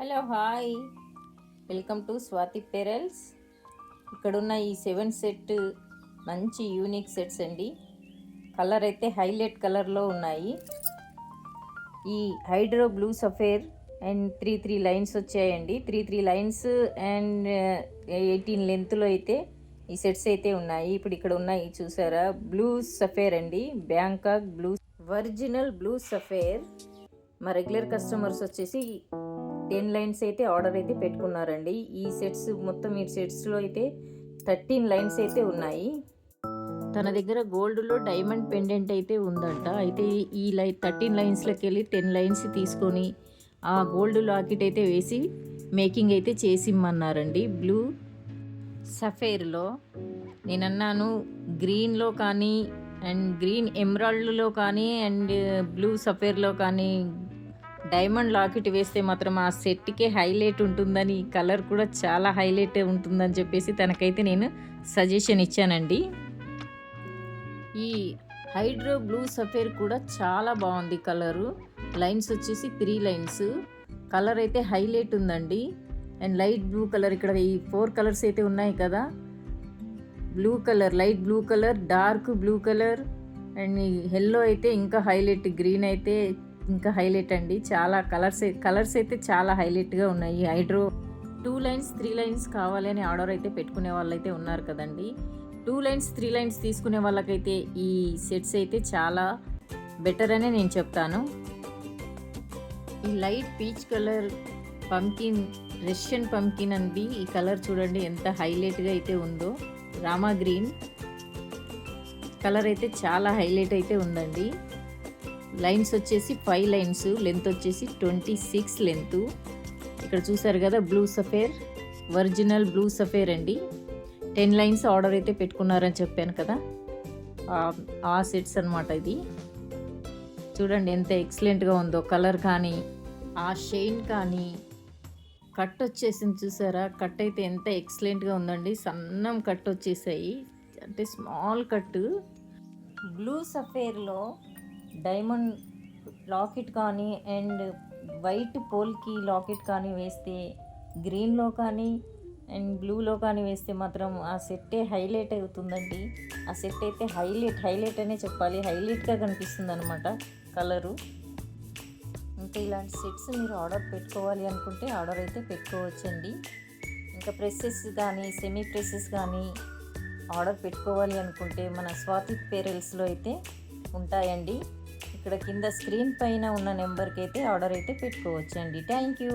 Hello hi, welcome to Swathi pearls. ఇక్కడున్న ఈ 7 set మంచి యూనిక్ సెట్స్ అండి. కలర్ అయితే హైలైట్ కలర్లో ఉన్నాయి. ఈ హైడ్రో బ్లూ సఫేర్ అండ్ 3 లైన్స్ వచ్చాయండి. 3 లైన్స్ అండ్ 18 లెంత్లో అయితే ఈ సెట్స్ అయితే ఉన్నాయి. ఇప్పుడు ఇక్కడ ఉన్నాయి చూసారా, బ్లూ సఫేర్ అండి, బ్యాంకాక్ బ్లూ ఒరిజినల్ బ్లూ సఫేర్. మా రెగ్యులర్ కస్టమర్స్ వచ్చేసి 10 లైన్స్ అయితే ఆర్డర్ అయితే పెట్టుకున్నారండి. ఈ సెట్స్ మొత్తం ఈ సెట్స్లో అయితే 13 లైన్స్ అయితే ఉన్నాయి. తన దగ్గర గోల్డ్లో డైమండ్ పెండెంట్ అయితే ఉందంట. అయితే ఈ 13 లైన్స్లోకి వెళ్ళి 10 లైన్స్ తీసుకొని ఆ గోల్డ్ లాకెట్ అయితే వేసి మేకింగ్ అయితే చేసిమ్మన్నారండి. బ్లూ సఫేర్లో నేనన్నాను గ్రీన్లో కానీ అండ్ గ్రీన్ ఎమరాల్డ్లో కానీ అండ్ బ్లూ సఫేర్లో కానీ డైమండ్ లాకెట్ వేస్తే మాత్రం ఆ సెట్కే హైలైట్ ఉంటుందని, కలర్ కూడా చాలా హైలైట్ ఉంటుందని చెప్పేసి తనకైతే నేను సజెషన్ ఇచ్చానండి. ఈ హైడ్రో బ్లూ సఫేర్ కూడా చాలా బాగుంది కలరు. లైన్స్ వచ్చేసి 3 లైన్స్. కలర్ అయితే హైలైట్ ఉందండి. అండ్ లైట్ బ్లూ కలర్, ఇక్కడ ఈ 4 కలర్స్ అయితే ఉన్నాయి కదా, blue colour, light blue colour, dark blue colour and yellow అయితే ఇంకా హైలైట్, గ్రీన్ అయితే ఇంకా హైలైట్ అండి. చాలా కలర్స్ అయితే చాలా హైలైట్గా ఉన్నాయి. హైడ్రో 2 లైన్స్ 3 లైన్స్ కావాలని ఆర్డర్ అయితే పెట్టుకునే వాళ్ళైతే ఉన్నారు కదండి. 2 లైన్స్ 3 లైన్స్ తీసుకునే వాళ్ళకైతే ఈ సెట్స్ అయితే చాలా బెటర్ అనే నేను చెప్తాను. ఈ light peach colour pumpkin, Russian pumpkin అండి. ఈ కలర్ చూడండి ఎంత హైలైట్గా అయితే ఉందో. రామా గ్రీన్ కలర్ అయితే చాలా హైలైట్ అయితే ఉందండి. లైన్స్ వచ్చేసి 5 లైన్స్, లెంత్ వచ్చేసి 26 లెంత్. ఇక్కడ చూసారు కదా, బ్లూ సఫేర్, ఒరిజినల్ బ్లూ సఫేర్ అండి. 10 లైన్స్ ఆర్డర్ అయితే పెట్టుకున్నారని చెప్పాను కదా, ఆ సెట్స్ అనమాట. ఇది చూడండి ఎంత ఎక్సలెంట్గా ఉందో. కలర్ కానీ ఆ షైన్ కానీ, కట్ వచ్చేసింది చూసారా, కట్ అయితే ఎంత ఎక్సలెంట్గా ఉందండి. సన్నం కట్ వచ్చేసాయి, అంటే స్మాల్ కట్. బ్లూ సఫేర్లో డైమండ్ లాకెట్ కానీ అండ్ వైట్ పోల్కి లాకెట్ కానీ వేస్తే, గ్రీన్లో కానీ అండ్ బ్లూలో కానీ వేస్తే మాత్రం ఆ సెట్టే హైలైట్ అవుతుందండి. ఆ సెట్ అయితే హైలైట్ అనే చెప్పాలి, హైలైట్గా కనిపిస్తుంది అనమాట కలరు. ఇంకా ఇలాంటి సెట్స్ మీరు ఆర్డర్ పెట్టుకోవాలి అనుకుంటే ఆర్డర్ అయితే పెట్టుకోవచ్చండి. ఇంకా ప్రెస్సెస్ కానీ సెమీ ప్రెస్సెస్ కానీ ఆర్డర్ పెట్టుకోవాలి అనుకుంటే మన స్వాతి పెరల్స్లో అయితే ఉంటాయండి. ఇక్కడ కింద స్క్రీన్ పైన ఉన్న నెంబర్కి అయితే ఆర్డర్ అయితే పెట్టుకోవచ్చండి. Thank you.